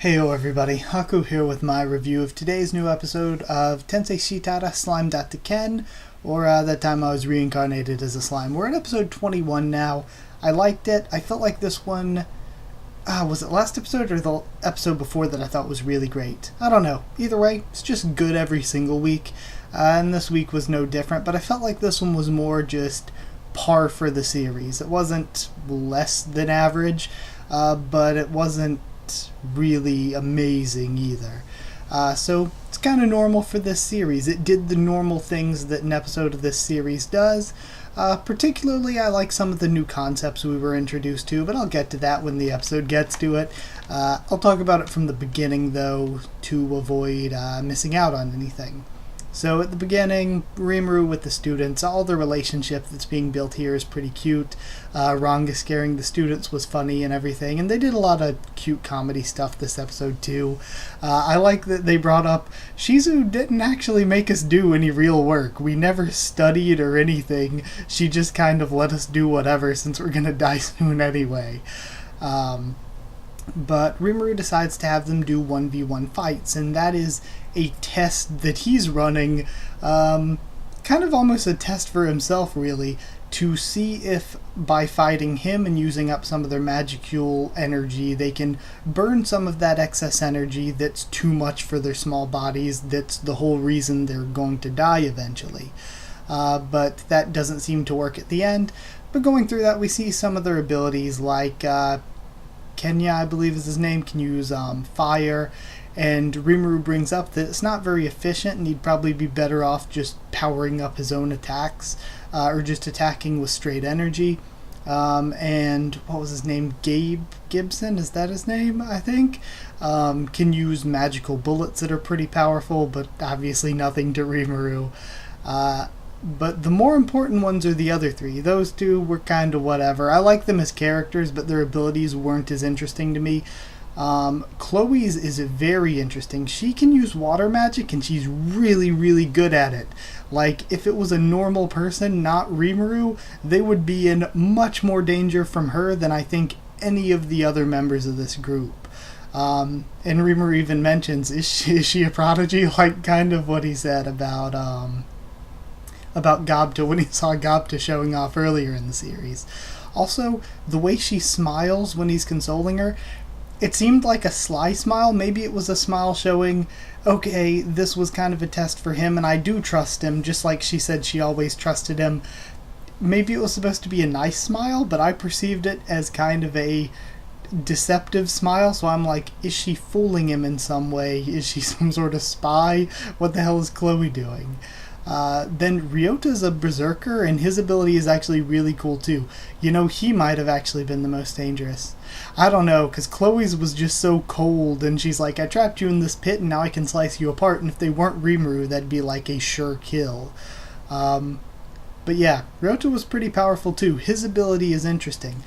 Heyo everybody, Haku here with my review of today's new episode of Tensei Shitara Slime Ken, or that time I was reincarnated as a slime. We're at episode 21 now. I liked it. I felt like this one, was it last episode or the episode before that I thought was really great? I don't know. Either way, it's just good every single week, and this week was no different, but I felt like this one was more just par for the series. It wasn't less than average, but it wasn't really amazing either. So it's kind of normal for this series. It did the normal things that an episode of this series does. Particularly, I like some of the new concepts we were introduced to, but I'll get to that when the episode gets to it. I'll talk about it from the beginning, though, to avoid missing out on anything. So at the beginning, Rimuru with the students, all the relationship that's being built here is pretty cute. Ranga scaring the students was funny and everything, and they did a lot of cute comedy stuff this episode too. I like that they brought up, Shizu didn't actually make us do any real work. We never studied or anything. She just kind of let us do whatever since we're gonna die soon anyway. But Rimuru decides to have them do 1v1 fights, and that is a test that he's running, kind of almost a test for himself, really, to see if by fighting him and using up some of their magicule energy, they can burn some of that excess energy that's too much for their small bodies, that's the whole reason they're going to die eventually. But that doesn't seem to work at the end. But going through that, we see some of their abilities, like Kenya, I believe is his name, can use fire, and Rimuru brings up that it's not very efficient and he'd probably be better off just powering up his own attacks, or just attacking with straight energy. And what was his name? Gabe Gibson, is that his name, I think? Can use magical bullets that are pretty powerful, but obviously nothing to Rimuru. But the more important ones are the other three. Those two were kind of whatever. I like them as characters, but their abilities weren't as interesting to me. Chloe's is very interesting. She can use water magic, and she's really, really good at it. Like, if it was a normal person, not Rimuru, they would be in much more danger from her than I think any of the other members of this group. And Rimuru even mentions, is she a prodigy? Like, kind of what he said about Gobta when he saw Gobta showing off earlier in the series. Also, the way she smiles when he's consoling her, it seemed like a sly smile. Maybe it was a smile showing, okay, this was kind of a test for him and I do trust him, just like she said she always trusted him. Maybe it was supposed to be a nice smile, but I perceived it as kind of a deceptive smile, so I'm like, is she fooling him in some way? Is she some sort of spy? What the hell is Chloe doing? Then Ryota's a berserker, and his ability is actually really cool too. You know, he might have actually been the most dangerous. I don't know, because Chloe's was just so cold, and she's like, I trapped you in this pit, and now I can slice you apart, and if they weren't Rimuru, that'd be like a sure kill. But yeah, Ryota was pretty powerful too. His ability is interesting,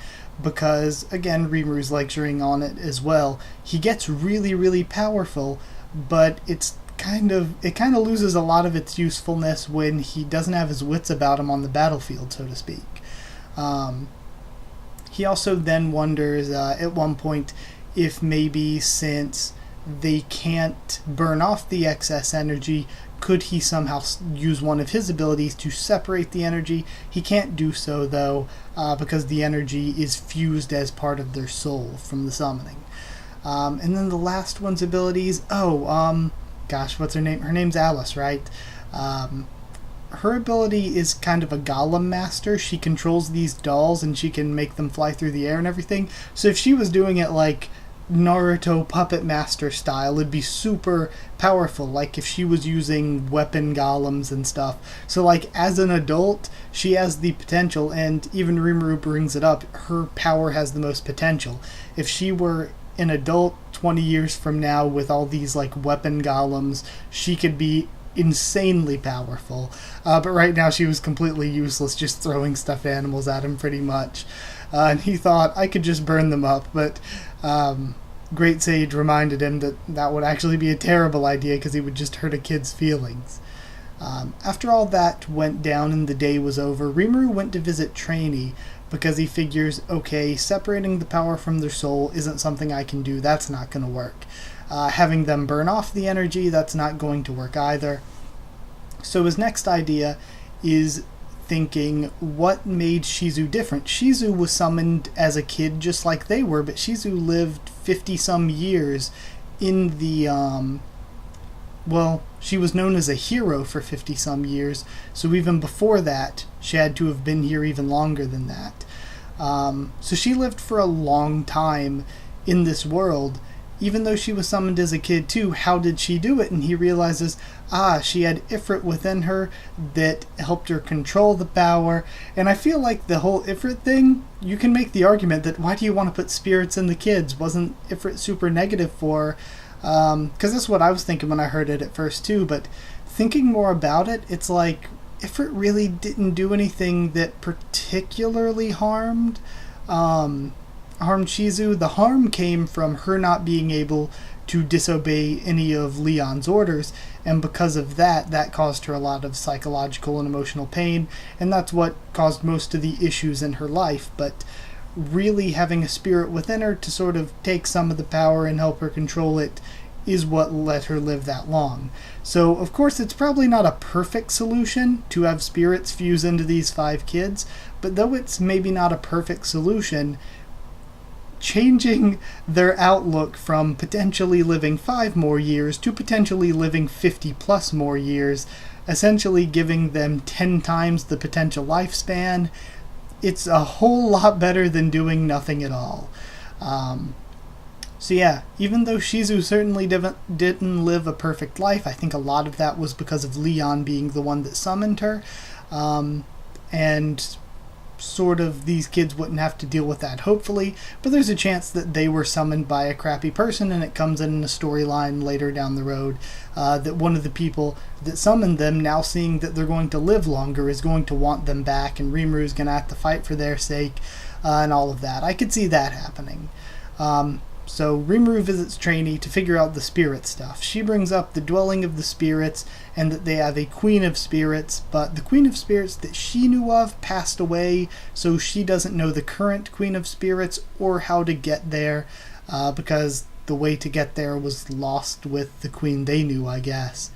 because, again, Rimuru's lecturing on it as well. He gets really, really powerful, but it kind of loses a lot of its usefulness when he doesn't have his wits about him on the battlefield, so to speak. He also then wonders at one point if maybe since they can't burn off the excess energy, could he somehow use one of his abilities to separate the energy? He can't do so, though, because the energy is fused as part of their soul from the summoning. And then the last one's abilities, gosh, what's her name? Her name's Alice, right? Her ability is kind of a golem master. She controls these dolls and she can make them fly through the air and everything. So if she was doing it like Naruto puppet master style, it'd be super powerful, like if she was using weapon golems and stuff. So like as an adult, she has the potential, and even Rimuru brings it up, her power has the most potential. If she were an adult 20 years from now with all these like weapon golems, she could be insanely powerful. But right now she was completely useless, just throwing stuffed animals at him pretty much. And he thought, I could just burn them up, but Great Sage reminded him that that would actually be a terrible idea because he would just hurt a kid's feelings. After all that went down and the day was over, Rimuru went to visit Trainee, because he figures, okay, separating the power from their soul isn't something I can do. That's not going to work. Having them burn off the energy, that's not going to work either. So his next idea is thinking, what made Shizu different? Shizu was summoned as a kid just like they were, but Shizu lived 50-some years in the... she was known as a hero for 50-some years, so even before that, she had to have been here even longer than that. So she lived for a long time in this world, even though she was summoned as a kid too. How did she do it? And he realizes, she had Ifrit within her that helped her control the power. And I feel like the whole Ifrit thing, you can make the argument that why do you want to put spirits in the kids? Wasn't Ifrit super negative for her? Because that's what I was thinking when I heard it at first too, but thinking more about it, it's like Ifrit really didn't do anything that particularly harmed Shizu. The harm came from her not being able to disobey any of Leon's orders, and because of that caused her a lot of psychological and emotional pain, and that's what caused most of the issues in her life. But really having a spirit within her to sort of take some of the power and help her control it is what let her live that long. So of course it's probably not a perfect solution to have spirits fuse into these 5 kids, but though it's maybe not a perfect solution, changing their outlook from potentially living 5 more years to potentially living 50 plus more years, essentially giving them 10 times the potential lifespan, it's a whole lot better than doing nothing at all. So yeah, even though Shizu certainly didn't live a perfect life, I think a lot of that was because of Leon being the one that summoned her, and sort of these kids wouldn't have to deal with that, hopefully, but there's a chance that they were summoned by a crappy person, and it comes in a storyline later down the road that one of the people that summoned them, now seeing that they're going to live longer, is going to want them back, and Rimuru is going to have to fight for their sake, and all of that. I could see that happening. So Rimuru visits Trainee to figure out the spirit stuff. She brings up the dwelling of the spirits and that they have a queen of spirits, but the queen of spirits that she knew of passed away, so she doesn't know the current queen of spirits or how to get there, because the way to get there was lost with the queen they knew, I guess.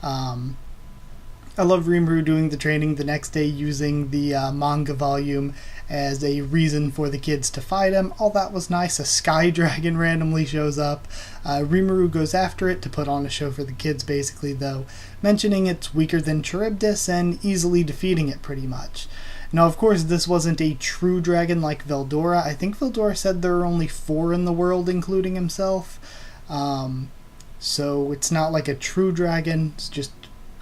I love Rimuru doing the training the next day using the manga volume as a reason for the kids to fight him. All that was nice. A sky dragon randomly shows up. Rimuru goes after it to put on a show for the kids, basically, though, mentioning it's weaker than Charybdis and easily defeating it pretty much. Now, of course, this wasn't a true dragon like Veldora. I think Veldora said there are only 4 in the world, including himself. So it's not like a true dragon. It's just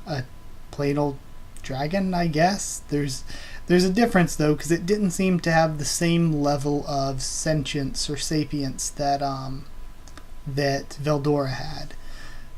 a plain old dragon, I guess. There's a difference, though, because it didn't seem to have the same level of sentience or sapience that Veldora had.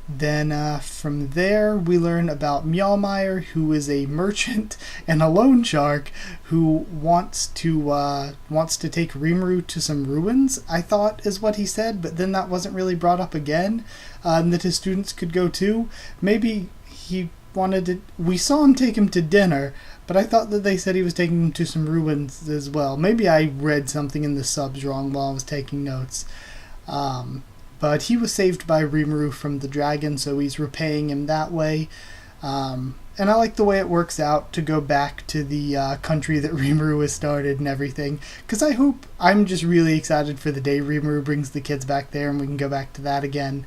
Then from there, we learn about Mjolnir, who is a merchant and a loan shark who wants to take Rimuru to some ruins, I thought is what he said, but then that wasn't really brought up again, and that his students could go too. Maybe he wanted to... We saw him take him to dinner, but I thought that they said he was taking him to some ruins as well. Maybe I read something in the subs wrong while I was taking notes. But he was saved by Rimuru from the dragon, so he's repaying him that way. And I like the way it works out to go back to the country that Rimuru has started and everything. Because I'm just really excited for the day Rimuru brings the kids back there and we can go back to that again.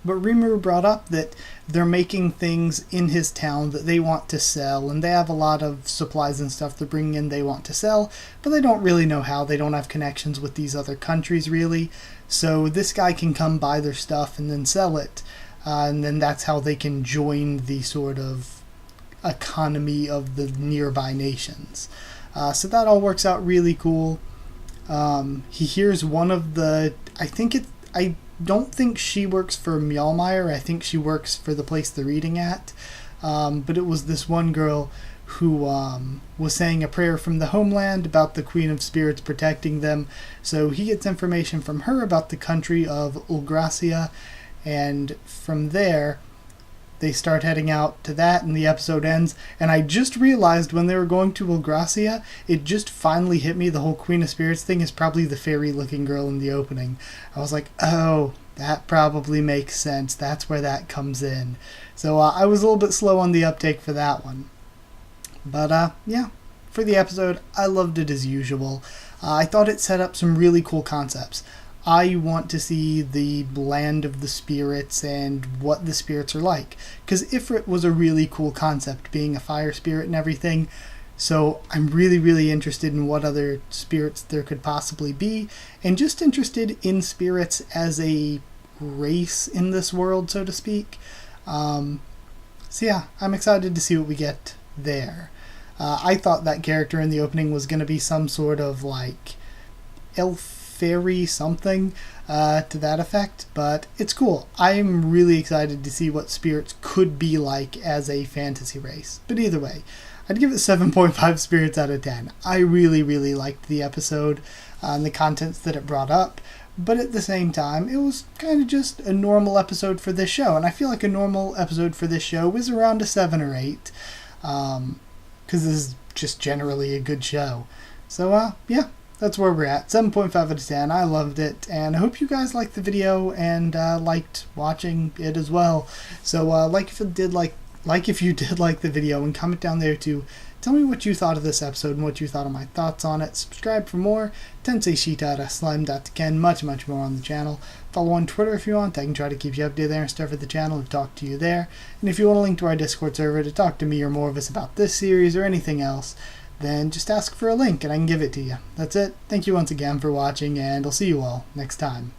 But Rimuru brought up that they're making things in his town that they want to sell, and they have a lot of supplies and stuff they're bringing in they want to sell, but they don't really know how. They don't have connections with these other countries, really. So this guy can come buy their stuff and then sell it, and then that's how they can join the sort of economy of the nearby nations. So that all works out really cool. He hears one of the... I don't think she works for Mjolnir. I think she works for the place they're eating at. But it was this one girl who was saying a prayer from the homeland about the Queen of Spirits protecting them. So he gets information from her about the country of Ulgracia, and from there they start heading out to that, and the episode ends. And I just realized when they were going to Elgracia, it just finally hit me, the whole Queen of Spirits thing is probably the fairy-looking girl in the opening. I was like, oh, that probably makes sense. That's where that comes in. So I was a little bit slow on the uptake for that one. But yeah, for the episode, I loved it as usual. I thought it set up some really cool concepts. I want to see the land of the spirits and what the spirits are like. Because Ifrit was a really cool concept, being a fire spirit and everything. So I'm really, really interested in what other spirits there could possibly be. And just interested in spirits as a race in this world, so to speak. So yeah, I'm excited to see what we get there. I thought that character in the opening was going to be some sort of like elf fairy something to that effect, but it's cool. I'm really excited to see what spirits could be like as a fantasy race. But either way, I'd give it 7.5 spirits out of 10. I really, really liked the episode and the contents that it brought up, but at the same time, it was kind of just a normal episode for this show, and I feel like a normal episode for this show is around a 7 or 8, because this is just generally a good show. So, yeah. That's where we're at. 7.5 out of 10. I loved it, and I hope you guys liked the video and liked watching it as well. So like if you did like the video, and comment down there to tell me what you thought of this episode and what you thought of my thoughts on it. Subscribe for more. Tensei Shitara, Slime.Ken, much more on the channel. Follow on Twitter if you want. I can try to keep you updated there and stuff at the channel and talk to you there. And if you want a link to our Discord server to talk to me or more of us about this series or anything else, then just ask for a link and I can give it to you. That's it. Thank you once again for watching, and I'll see you all next time.